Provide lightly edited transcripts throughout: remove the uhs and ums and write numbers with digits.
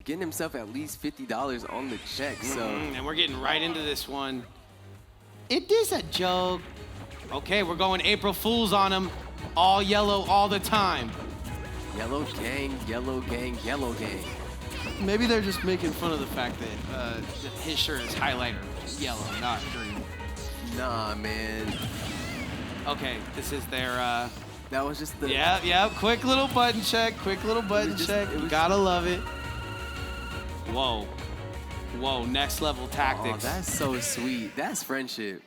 getting himself at least $50 on the check. So, and we're getting right into this one. It is a joke. Okay, we're going April Fools on him. All yellow all the time. yellow gang, yellow gang, yellow gang. Maybe they're just making fun of the fact that his shirt is highlighter yellow, not green. Nah, man. Okay, this is their. That was just the. Yeah. Quick little button check. You gotta love it. Whoa, next level tactics. Oh, that's so sweet. That's friendship.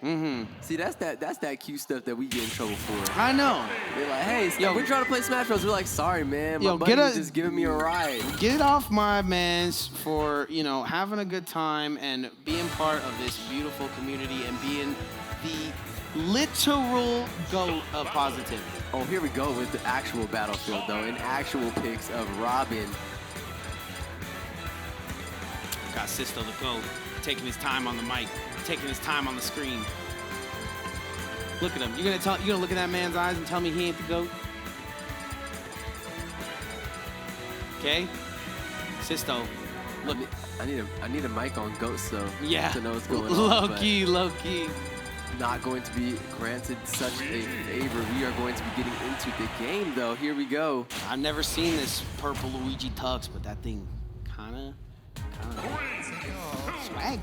See, that's that cute stuff that we get in trouble for. I know. They're like, hey, we're trying to play Smash Bros. We're like, sorry, man. My Yo, buddy was just giving me a ride. Get off my mans for, having a good time and being part of this beautiful community and being the literal goat of positivity. Oh, here we go with the actual battlefield, though, and actual pics of Robin. Got Sisto the GOAT, taking his time on the mic, taking his time on the screen. Look at him. You gonna look at that man's eyes and tell me he ain't the GOAT? Okay? Sisto, look. I need a mic on GOAT, so yeah. to know what's going on. Low key. Not going to be granted such a favor. We are going to be getting into the game, though. Here we go. I've never seen this purple Luigi Tux, but that thing kinda swaggy,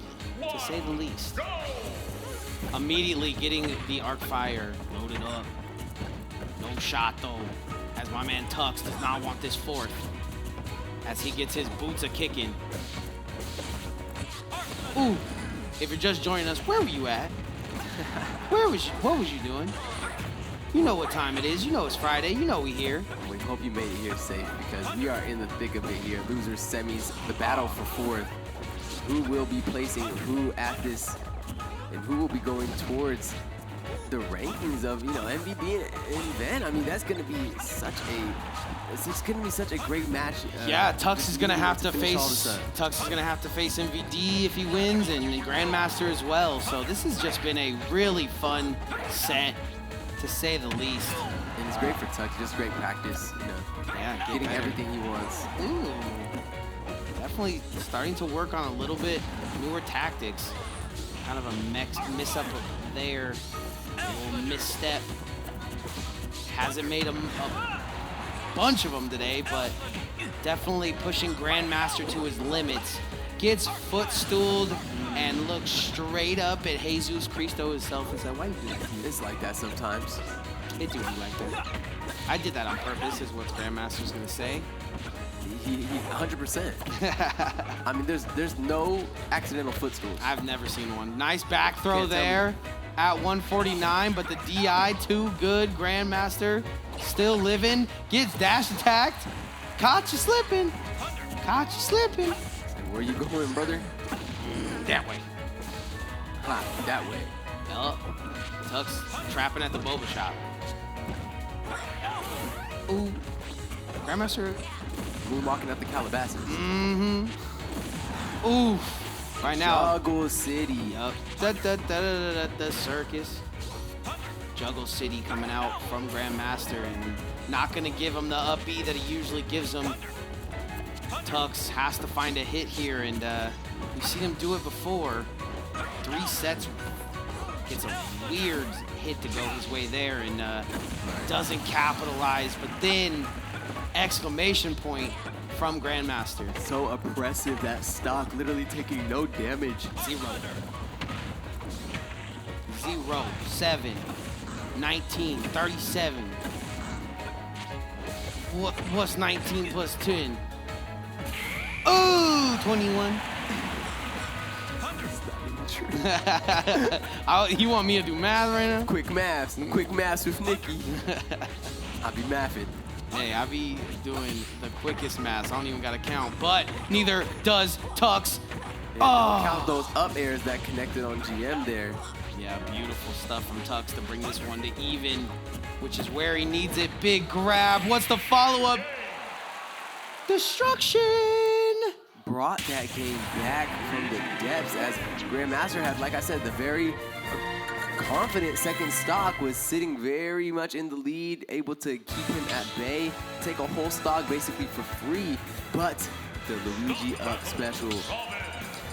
to say the least. Immediately getting the arc fire loaded up. No shot though, as my man Tux does not want this fourth. As he gets his boots a kicking. Ooh, if you're just joining us, where were you at? What was you doing? You know what time it is. You know it's Friday. You know we here. We hope you made it here safe because we are in the thick of it here. Losers, semis, the battle for fourth. Who will be placing who at this, and who will be going towards the rankings of MVP and Van. I mean, that's gonna be such a great match. Yeah, Tux is gonna have to face MVD if he wins, and Grandmaster as well. So this has just been a really fun set, to say the least. And it's great for Tux, just great practice, Yeah, getting everything he wants. Ooh, definitely starting to work on a little bit newer tactics. Kind of a miss up there, a little misstep. Hasn't made a bunch of them today, but definitely pushing Grandmaster to his limits. Gets footstooled and looks straight up at Jesus Cristo himself and said, why you do that? It's like that sometimes. It do be like that. I did that on purpose, is what Grandmaster's gonna say. He 100%. I mean, there's no accidental footstools. I've never seen one. Nice back throw there at 149, but the DI too good. Grandmaster still living. Gets dash attacked. Caught you slipping. Where you going, brother? That way. That way. Yup. Tux trapping at the boba shop. Ooh. Grandmaster. Moonwalking up the Calabasas. Ooh. Right now. Juggle City. Yup. The circus. Juggle City coming out from Grandmaster and not gonna give him the up B that he usually gives him. Tux has to find a hit here, and we've seen him do it before. 3 sets. Gets a weird hit to go his way there and doesn't capitalize, but then exclamation point from Grandmaster. So oppressive, that stock literally taking no damage. 0, 7, 19, 37. What's 19 plus 10? Oh, 21. You want me to do math right now? Quick maths with Nikki. I'll be mathing. Hey, I be doing the quickest maths. I don't even gotta count, but neither does Tux. Count those up airs that connected on GM there. Yeah, beautiful stuff from Tux to bring this one to even, which is where he needs it. Big grab. What's the follow-up? Destruction! Brought that game back from the depths as Grandmaster had, like I said, the very confident second stock, was sitting very much in the lead, able to keep him at bay, take a whole stock basically for free. But the Luigi up special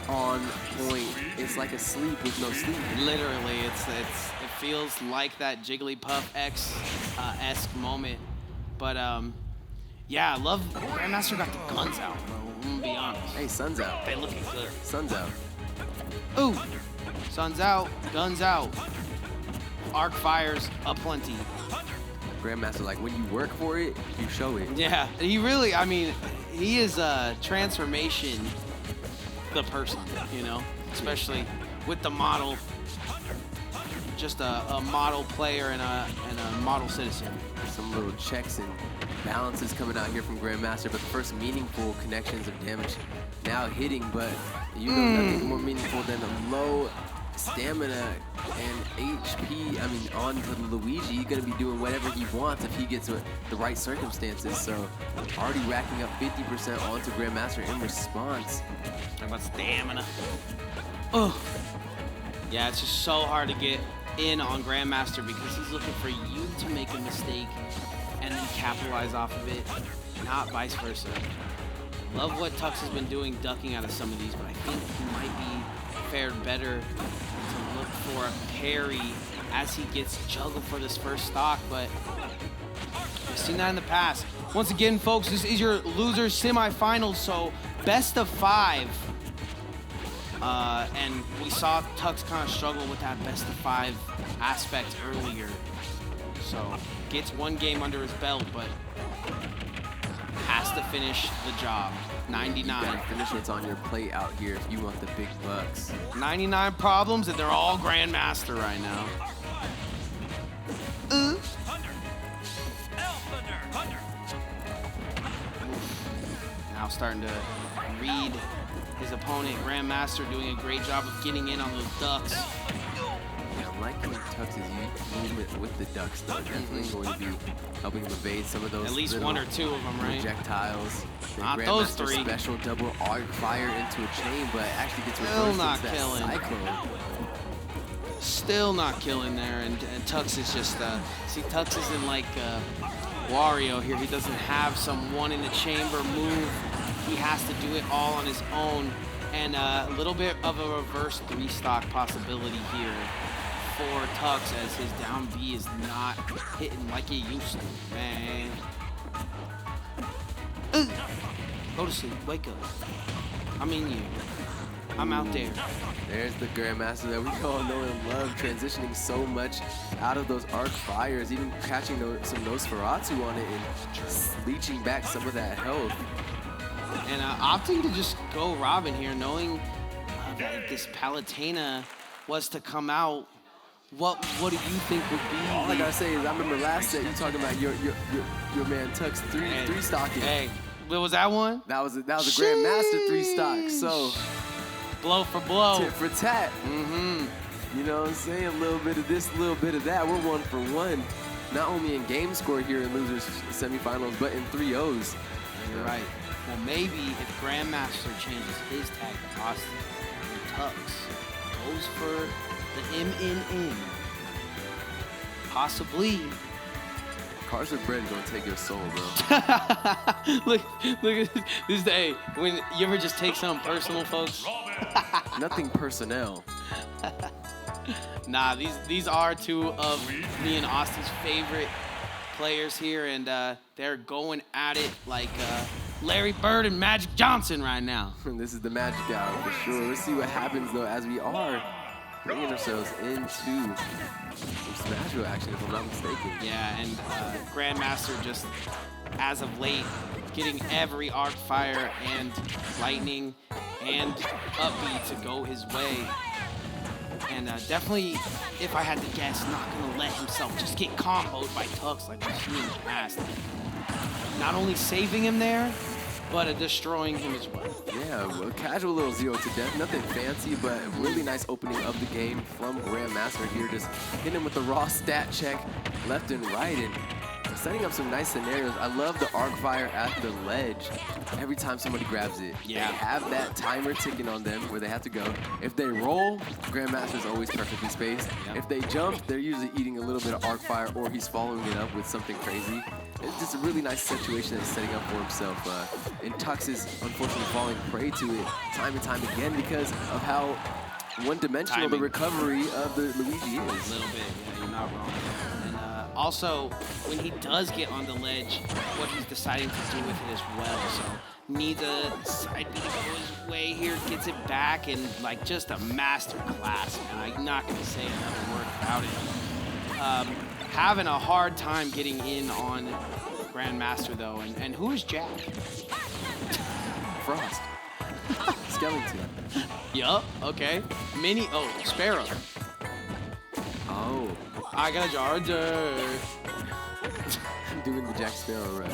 on point. It's like a sleep with no sleep. Literally, it feels like that Jigglypuff X-esque moment. But yeah, I love Grandmaster got the guns out, bro. I'm gonna be honest. Hey, sun's out. They looking good. Sun's out. Ooh, sun's out, guns out. Arc fires aplenty. Grandmaster, like when you work for it, you show it. Yeah, he really, I mean, he is a transformation, the person, you know, especially with the model, just a model player and a model citizen. Some little checks and balances coming out here from Grandmaster, but the first meaningful connections of damage now hitting, but you know nothing more meaningful than a low stamina and HP. I mean, on to Luigi, he's gonna be doing whatever he wants if he gets the right circumstances. So already racking up 50% onto Grandmaster in response. Talk about stamina. Oh, yeah, it's just so hard to get in on Grandmaster because he's looking for you to make a mistake and then capitalize off of it, not vice versa. Love what Tux has been doing, ducking out of some of these, but I think he might be fared better to look for a parry as he gets juggled for this first stock, but we've seen that in the past. Once again, folks, this is your losers semifinals, so best of 5. And we saw Tux kind of struggle with that best of 5 aspect earlier. So gets one game under his belt, but has to finish the job. 99. You gotta finish what's on your plate out here if you want the big bucks. 99 problems, and they're all Grandmaster right now. Now starting to read his opponent. Grandmaster doing a great job of getting in on those ducks. Yeah, I'm liking Tux's movement with the ducks, though. Definitely going to be helping him evade some of those. At least 1 or 2 of them, right? Projectiles. Not those 3. Special double arc fire into a chain, but actually gets Still reversed not into that killing. cyclone. Still not killing there, and Tux is just, see, Tux isn't like Wario here. He doesn't have some one in the chamber move. He has to do it all on his own, and a little bit of a reverse 3-stock possibility here for Tux as his down B is not hitting like it used to, man. Go to sleep, wake up. I'm in you. I'm out there. There's the Grandmaster that we all know and love, transitioning so much out of those arc fires, even catching some Nosferatu on it and leeching back some of that health. And opting to just go Robin here, knowing that this Palutena was to come out. What do you think would be? All I gotta say is I remember last set you talking about your man Tux three stocking. Hey, what was that one? That was a Grandmaster 3-stock. So blow for blow, tit for tat. You know what I'm saying? A little bit of this, a little bit of that. We're 1 for 1. Not only in game score here in losers semifinals, but in 3-0s. You're right. Well, maybe if Grandmaster changes his tag to Austin and Tux goes for the M. Possibly. Cars with bread gonna take your soul, bro. look at this day. When you ever just take something personal, folks? Nothing personnel. Nah, these are 2 of me and Austin's favorite players here, and they're going at it like Larry Bird and Magic Johnson right now. This is the Magic Hour for sure. Let's see what happens though as we are bringing ourselves into some Smash Bros. Action, if I'm not mistaken. Yeah, and Grandmaster just, as of late, getting every arc fire and lightning and up B to go his way. And definitely, if I had to guess, not gonna let himself just get comboed by Tux like we've seen in the past. Not only saving him there, but destroying him as well. Yeah, well, casual little 0 to death, nothing fancy, but really nice opening of the game from Grandmaster here, just hitting him with the raw stat check left and right, and setting up some nice scenarios. I love the arc fire at the ledge every time somebody grabs it. Yeah. They have that timer ticking on them where they have to go. If they roll, Grandmaster's always perfectly spaced. Yep. If they jump, they're usually eating a little bit of arc fire, or he's following it up with something crazy. It's just a really nice situation that he's setting up for himself. And Tux is unfortunately falling prey to it time and time again because of how one-dimensional the recovery of the Luigi is. A little bit, yeah, you're not wrong. And also, when he does get on the ledge, what he's deciding to do with it as well. So needs a side B to go his way here, gets it back, and like just a master class, man. I'm not gonna say another word about it. Having a hard time getting in on Grandmaster though, and who is Jack? Frost. Skeleton. Yup, okay. Mini, oh, Sparrow. Oh. I got a charger. Doing the Jack Sparrow run.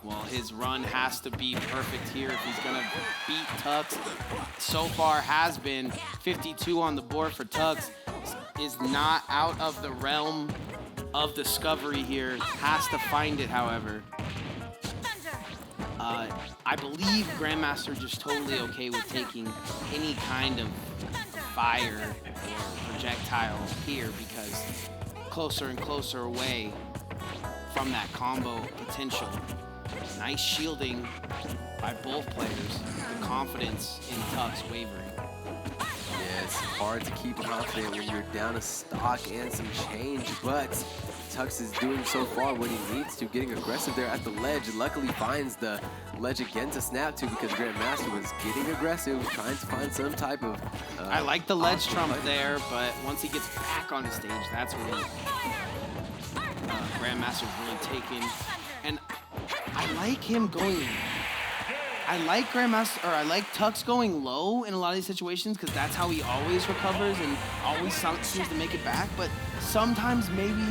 Well, his run has to be perfect here if he's gonna beat Tux. So far has been 52 on the board for Tux. Is not out of the realm of discovery here. Has to find it, however. I believe Grandmaster just totally okay with taking any kind of fire or projectile here because closer and closer away from that combo potential. Nice shielding by both players. The confidence in Tux wavering. Yeah, it's hard to keep confident when you're down a stock and some change, but Tux is doing so far what he needs to, getting aggressive there at the ledge. Luckily finds the ledge again to snap to because Grandmaster was getting aggressive, trying to find some type of... I like the ledge trump there, but once he gets back on the stage, that's when Grandmaster's really taken. And I like him going... I like I like Tux going low in a lot of these situations because that's how he always recovers and always seems to make it back. But sometimes maybe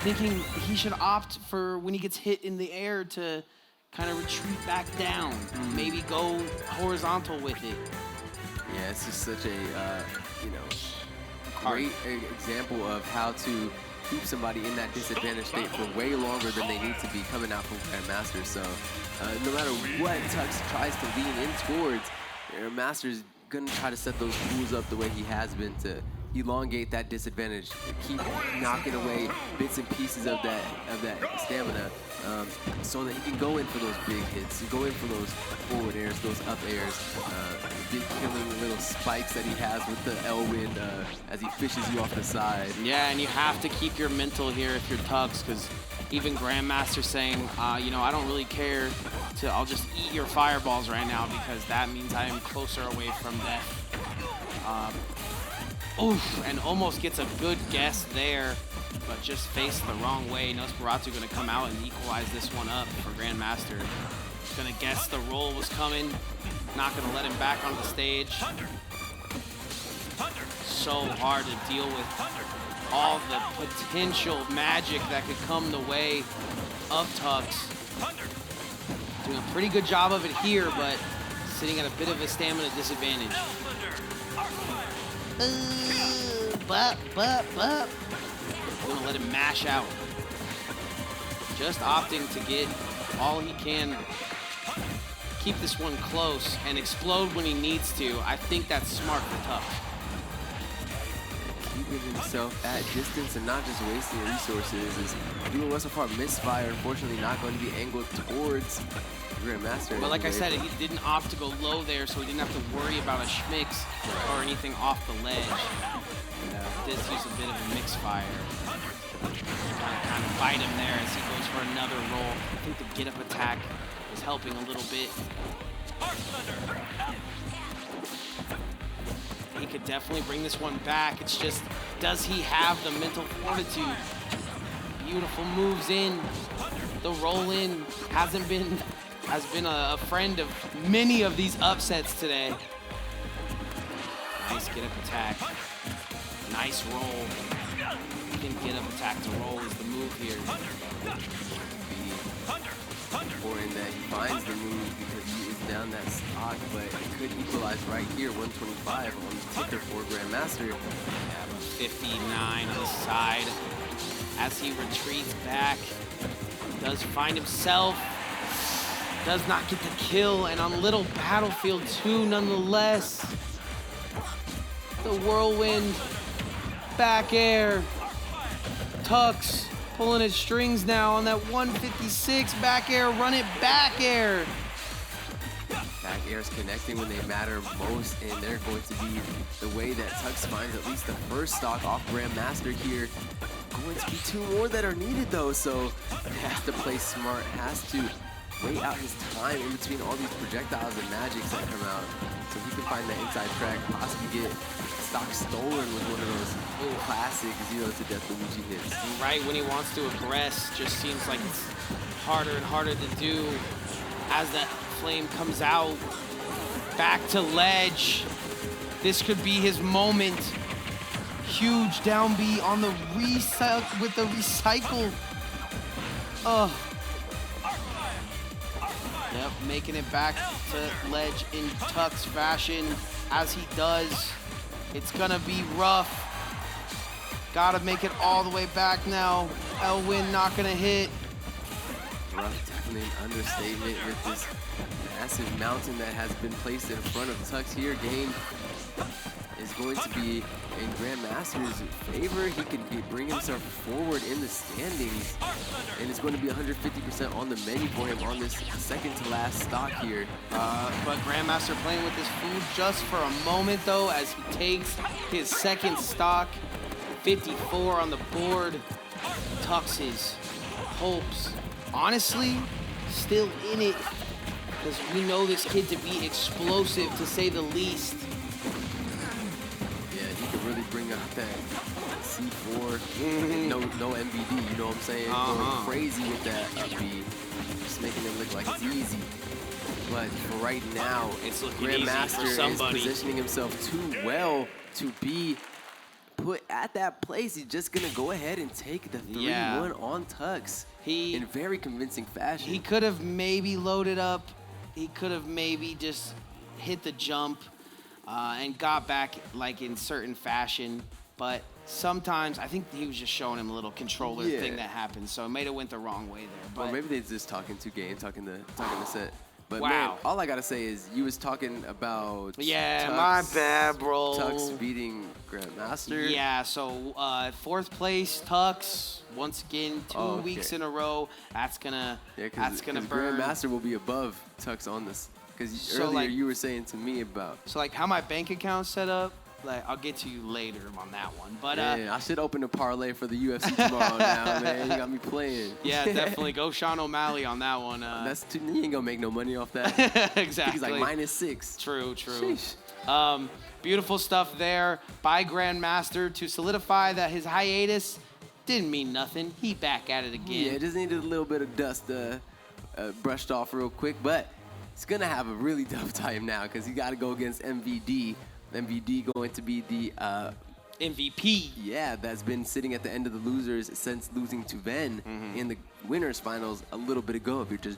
thinking he should opt for when he gets hit in the air to kind of retreat back down. Maybe go horizontal with it. Yeah, it's just such a, great example of how to keep somebody in that disadvantaged state for way longer than they need to be coming out from Grandmaster. So no matter what Tux tries to lean in towards, Grandmaster's going to try to set those rules up the way he has been to elongate that disadvantage, keep knocking away bits and pieces of that stamina, so that he can go in for those big hits, go in for those forward airs, those up airs, big killing little spikes that he has with the L-wind as he fishes you off the side. Yeah, and you have to keep your mental here if you're Tux, because even Grandmaster saying, I don't really care, I'll just eat your fireballs right now because that means I am closer away from death. Oof, and almost gets a good guess there, but just faced the wrong way. Nosferatu gonna come out and equalize this one up for Grandmaster. Gonna guess the roll was coming, not gonna let him back on the stage. So hard to deal with all the potential magic that could come the way of Tux. Doing a pretty good job of it here, but sitting at a bit of a stamina disadvantage. Gonna let him mash out. Just opting to get all he can, keep this one close and explode when he needs to. I think that's smart for Tux. Keeping himself at distance and not just wasting resources is doing what's so far misfire. Unfortunately, not going to be angled towards Grandmaster. But like I said, he didn't opt to go low there, so he didn't have to worry about a schmix or anything off the ledge. Did use a bit of a mix-fire. Kind of bite him there as he goes for another roll. I think the get-up attack was helping a little bit. He could definitely bring this one back. It's just, does he have the mental fortitude? Beautiful moves in. The roll in has been a friend of many of these upsets today. Nice get-up attack. Nice roll. I think get-up attack to roll is the move here. Important that he finds the move because he is down that stock, but he could equalize right here, 125 on the ticker for Grandmaster. Yeah, 59 on the side. as he retreats back. Does find himself. Does not get the kill, and on Little Battlefield 2 nonetheless. The whirlwind, back air. TUX pulling his strings now on that 156 back air, run it back air. Back airs connecting when they matter most, and they're going to be the way that TUX finds at least the first stock off Grandmaster here. Going to be 2 more that are needed though, so has to play smart, has to wait out his time in between all these projectiles and magics that come out, so he can find that inside track, possibly get stock stolen with one of those classic 0 to death Luigi hits. Right when he wants to aggress, just seems like it's harder and harder to do as that flame comes out. Back to ledge. This could be his moment. Huge down B on the with the recycle. Oh. Yep, making it back to ledge in TUX fashion as he does. It's gonna be rough. Gotta make it all the way back now. Elwin not gonna hit. Rough, definitely an understatement with this massive mountain that has been placed in front of TUX here. Game is going to be in Grandmaster's favor. He can bring himself forward in the standings, and it's going to be 150% on the menu for him on this second to last stock here. But Grandmaster playing with his food just for a moment though, as he takes his second stock. 54 on the board. TUX's hopes, honestly, still in it, because we know this kid to be explosive, to say the least. Yeah, he could really bring up that C4. No MVD, you know what I'm saying? Going crazy with that up B, just making it look like it's easy. But for right now, it's looking Grandmaster easy for somebody. is positioning himself too well to be put at that place. He's just gonna go ahead and take the 3-1 on TUX in very convincing fashion. He could have maybe loaded up. He could have maybe just hit the jump and got back like in certain fashion. But sometimes I think he was just showing him a little controller thing that happened, so it might have went the wrong way there. But or maybe they're just talking to game, talking the set. But man, all I gotta say is you was talking about TUX, my bad, bro. TUX beating Grandmaster. Yeah, so 4th place TUX once again, 2 weeks in a row. That's gonna burn. Grandmaster will be above TUX on this, because earlier you were saying to me about like how my bank account's set up. Like, I'll get to you later on that one. But I should open a parlay for the UFC tomorrow now, man. You got me playing. Yeah, definitely. Go Sean O'Malley on that one. You ain't gonna make no money off that. Exactly. He's like -6. True. Sheesh. Beautiful stuff there by Grandmaster to solidify that his hiatus didn't mean nothing. He back at it again. Yeah, just needed a little bit of dust brushed off real quick, but he's gonna have a really tough time now because he got to go against MVD. MVD going to be the MVP. Yeah, that's been sitting at the end of the losers since losing to Ven in the winners finals a little bit ago, if you're just